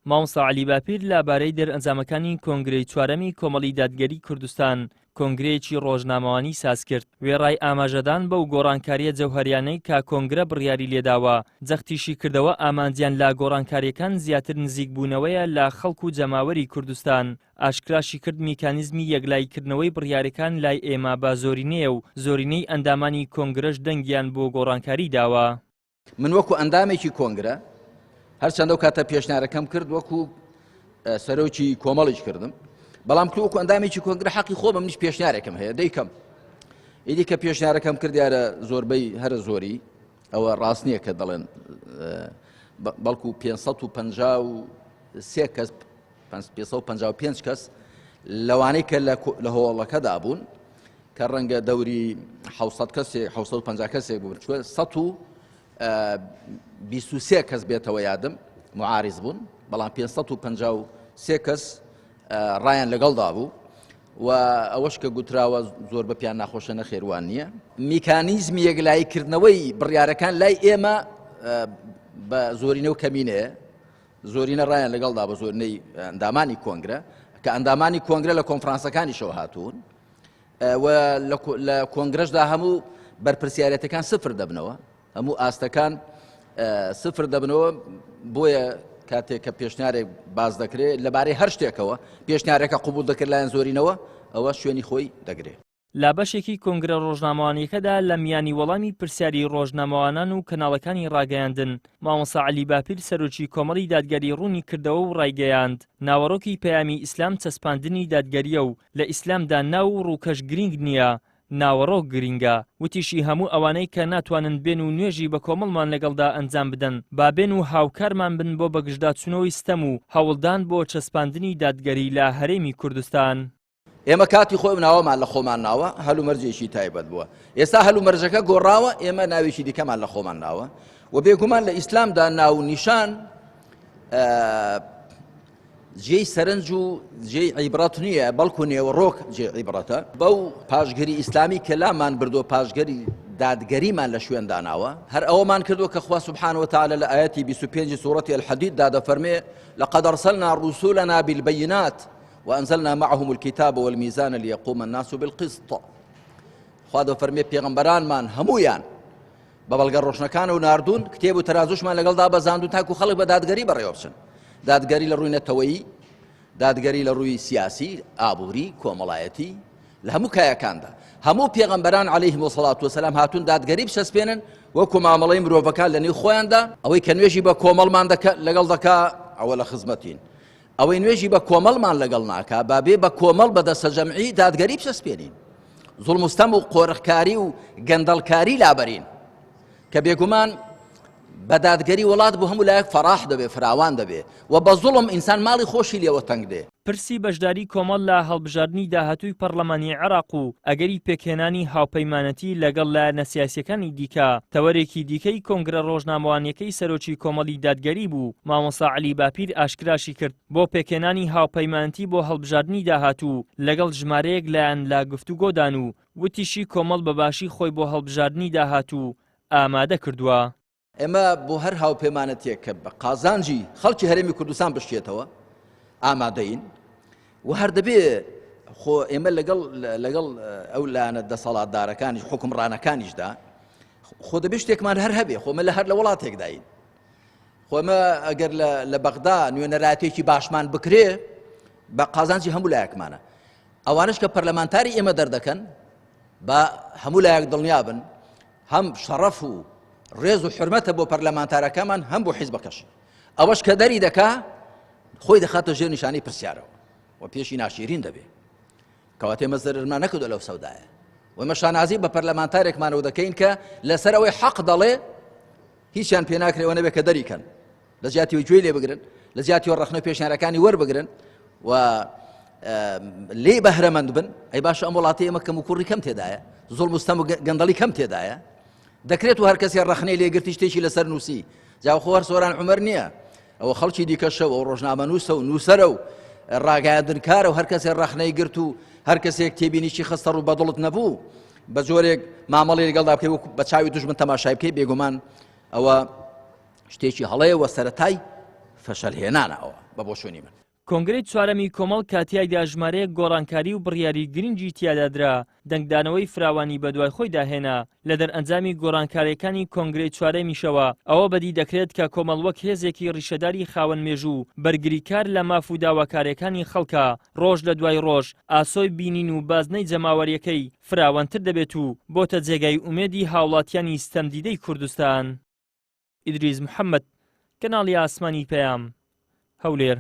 مامۆستا عەلی باپیر لەبارەی دەرئەنجامەکانی کۆنگرەی چوارەمی کۆمەڵی دادگەری کوردستان کۆنگرەیەکی ڕۆژنامەوانی ساز کرد. وێڕای ئاماژەدان بەو گۆڕانکاریە جەوهەریانەی کە کۆنگرە بڕیاری لێداوە جەختیشی کردەوە ئامانجیان لە گۆڕانکاریەکان زیاتر نزیک بوونەوەیە لە خەڵک و جەماوەری کوردستان. ئاشکراشی کرد میکانیزمی یەکلایکردنەوەی بڕیارەکان لای ئێمە بە زۆرینەیە و زۆرینەی ئەندامانی کۆنگرەش دەنگیان بۆ گۆڕانکاری داوە. من وەکو ئەندامێکی کۆنگرە هەرچەندە و کاتە پێشنیارەکەم کرد وەکو سەرۆکی کۆمەڵیش کردم، بەڵام وەکو ئەندامێکی کۆنگرە حەقی خۆمە منیش پێشنیارێکم هەیە دەیکەم. ئیدی کە پێشنیارەکەم کرد دیارە زۆربەی هەرە زۆری ئەوە ڕاست نییە کە دەڵێن بەڵکو 553 کەس 555 کەس لەوانەی کە لە هۆڵەکەدا بوون کە ڕەنگە دەوری 700 کەسێک 750 کەسێک بوون 123 کەس بێتەوە یادم معارض بوون، بەڵام 553 کەس ڕایان لەگەڵدا بوو و ئەوەش کە گوتراوە زۆر بە پیان ناخۆشە نەخێوان نییە. میکانیزمی یەکلایکردنەوەی بڕیارەکان لای ئێمە بە زۆرینە و کەمینەیە، زۆرینە ڕایان لەگەڵدا بە زۆرینەی ئەندامانی کۆنگرە کە ئەندامانی کۆنگرە لە کۆنفرانسەکانیشەوە هاتوون و لە کۆنگرەشدا هەموو بەرپرسیارەتەکان سفر دەبنەوە، هەموو ئاستەکان سفر دەبنەوە. بۆیە کاتێک کە پێشنیارێک باز دەکرێت لەبارەی هەر شتێکەوە پێشنیارێکە قبول دەکرد لایەن زۆرینەوە ئەوە شوێنی خۆی دەگرێت. لا بەشێکی کۆنگرە ڕۆژنامەوانیەکەدا لە میانی وەڵامی پرسیاری ڕۆژنامەوانان و کەناڵەکانی ڕاگەیاندن مامۆستا عەلی باپیر سەرۆکی کۆمەڵی دادگەری ڕوونی کردەوە و ڕایگەیاند ناوەڕۆکی پەیامی ئیسلام چەسپاندنی دادگەریە و لە ئیسلامدا ناو و ڕووکەش گرنگ نییە، ناوەڕۆک گرینگە. وتیشی هەموو ئەوانەی کە ناتوانن بێن و نوێژی بە کۆمەڵمان لەگەڵدا ئەنجام بدەن با بێن و هاوکارمان بن بۆ بەگژداچوونەوەی ستەم و هەوڵدان بۆ چەسپاندنی دادگەری لە هەرێمی کوردستان. ئێمە کاتی خۆی ناوەمان لە خۆمان ناوە هەلومەرجێکی تایبەت بووە. ئێستا هەلومەرجەکە گۆڕاوە، ئێمە ناوێکی دیکەمان لە خۆمان ناوە و بێگومان لە ئیسلامدا ناو نیشان جێی سەرنج و جێی عیبرەت نییە، بەڵکو نێوەڕۆک جێ عیبرەتە. بەو پاشگەری ئیسلامی کە لامان بردو پاشگەری دادگەریمان لە شوێن داناوە هەر ئەوەمان کردو کە خوا سبحانه وتعالى لە ئاەتی 25 سوورەتی الحەدیددا دەفەرمێ لقد أرسلنا رسولنا بالبينات وأنزلنا معهم الكتاب والميزان ليقوم الناس بالقسط. خوا دەفەرمێ پێغەمبەرانمان هەموویان بە بەڵگە ڕۆشنەکان و ناردوون کتێب و تەرازوشمان لەگەڵدا بەزاندون تاکو خەڵک بە دادگەری بەڕێوە بچن، دادگەری لە ڕووی نەتەوەیی، دادگەری لە ڕووی سیاسی، ئابووری، کۆمەڵایەتی، لە هەموو کایەکاندا هەموو پێغەمبەران عەلەیهیم وسەڵات وسەلام هاتوون دادگەری بچەسپێنن وەکو مامەڵەی مرۆڤەکان لە نێو خۆیاندا. ئەوەی کە نوێژی بە کۆمەڵمان لەگەڵ دەکا ئەوە لە خزمەتین، ئەوەی نوێژی بە کۆمەڵمان لەگەڵ ناکا با بێ بە کۆمەڵ بەدەستە جەمعی دادگەری بچەسپێنین، زوڵم و ستەم و قۆرەخکاری و گەندەڵکاری لابەرین کە بێگومان بە دادگەری وڵات بۆ هەموو لایەک فەراح دەبێ، فراوان دەبێ و بە زوڵم ئینسان ماڵی خۆشی لێوە تەنگ دێ. پرسی بەشداری کۆمەڵ لە هەڵبژاردننی داهاتووی پەرلەمانی عێراق و ئەگەری پێکهێنانی هاوپەیمانەتی لەگەڵ لایەنە سیاسیەکانی دیکە. تەوەرێکی دیکەی کۆنگرە ڕۆژنامەوانیەکەی سەرۆکی کۆمەڵی دادگەری بوو مامۆستا عەلی باپیر ئاشکراشی کرد بۆ پێکهێنانی هاوپەیمانەتی بۆ هەڵبژاردننی داهاتوو لەگەڵ ژمارەیەک لایەن لا گفتوگۆدان و وتیشی کۆمەڵ بەباشی خۆی بۆ هەڵبژاردننی داهاتوو ئامادە کردووە. ئێمە بۆ هەر هاوپەیمانەتێک کە بە قازانجی خەڵکی هەرێمی کوردستان بشتێتەوە ئامادەین و هەر دەبێ خۆ ئێمە لەگەڵ ئەو لایەنە دەسەڵاتدارەکانیش حکومڕانەکانیشدا خۆ دەبێ شتێکمان هەر هەبێ. خۆمە لە هەر لە وڵاتێکداین، خۆمە ئەگەر لە بەغدا نوێنەراتێکی باشمان بکرێ بە قازانجی هەموو لایەکمانە. ئەوانش کە پەرلەمانتاری ئێمە دەردەکەن بە هەموو لایەک دڵنیابن هەم شەڕەف و ڕێز و حرمەتە بۆ پەرلەمانتارەکەمان هەم بۆ حیزبەکەش. ئەوەش کە دەری دەکا خۆی دەخاتە ژێر نیشانەی پرسیارەوە و پێشی ناشیرین دەبێ کەواتە ئێمە زەرمان نەکردو لەو سەودایە و ئێمە شانازی بە پەرلەمانتارێکمانەوە دەکەین کە لەسەر ئەوەی حەق دەڵێ هیچیان پێ ناکرێەوە نەبێ کە دەریکەن، لە زیاتیەوە گوێی لێ بگرن، لە زیاتیەوە ڕەخنە پێشنیارەکانی وەربگرن و لێ بەهرەمەند بن. ئەی باشە ئەم وڵاتی ئێمە کەم و کوڕی کەم تێدایە، زوڵم و ستەم و گەندەڵی کەم تێدایە، دەکرێت و هەر کەسێ ڕەخنەی لێگرتی شتێکی لەسەر نووسی جاخۆ هەر سۆران عومەر نییە، ئەوە خەڵکی دیکەشە و ڕۆژنامە نووسە و نووسەرە و ڕاگایاندنکارە و هەر کەسێ ڕەخنەی گرت و هەر کەسێک تێبینیشی خستە ڕوو بەدڵت نەبوو بە جۆرێک مامەڵی لەگەڵدا بکەی و بە چاوی دوژمن تەماشای بکەی بێگومان ئەوە شتێکی هەڵەیە و سەرەتای فەشەلهێنانەوە بە بۆشوێنی من. کۆنگرەی چوارەمی کۆمەڵ کاتیایدا ژمارەیەک گۆڕانکاری و بڕیاری گرنگی تیادادرا دەنگدانەوەی فراوانی بەدوای خۆی داهێنا لە دەرئەنجامی گۆڕانکاریەکانی کۆنگرەی چوارەمیشەوە ئەوە بەدی دەکرێت کە کۆمەڵ وەک هێزێکی ڕیشەداری خاوەن مێژوو بەرگریکار لە ماف و داواکاریەکانی خەڵکە ڕۆژ لە دوای ڕۆژ ئاسۆی بینین و بازنەی جەماوەریەکەی فراوانتر دەبێت و بۆتە جێگای ئومێدی هاوڵاتیانی ستەمدیدەی کوردستان. ئیدریس محەممەد، کەناڵی ئاسمانی پەیام، هەولێر.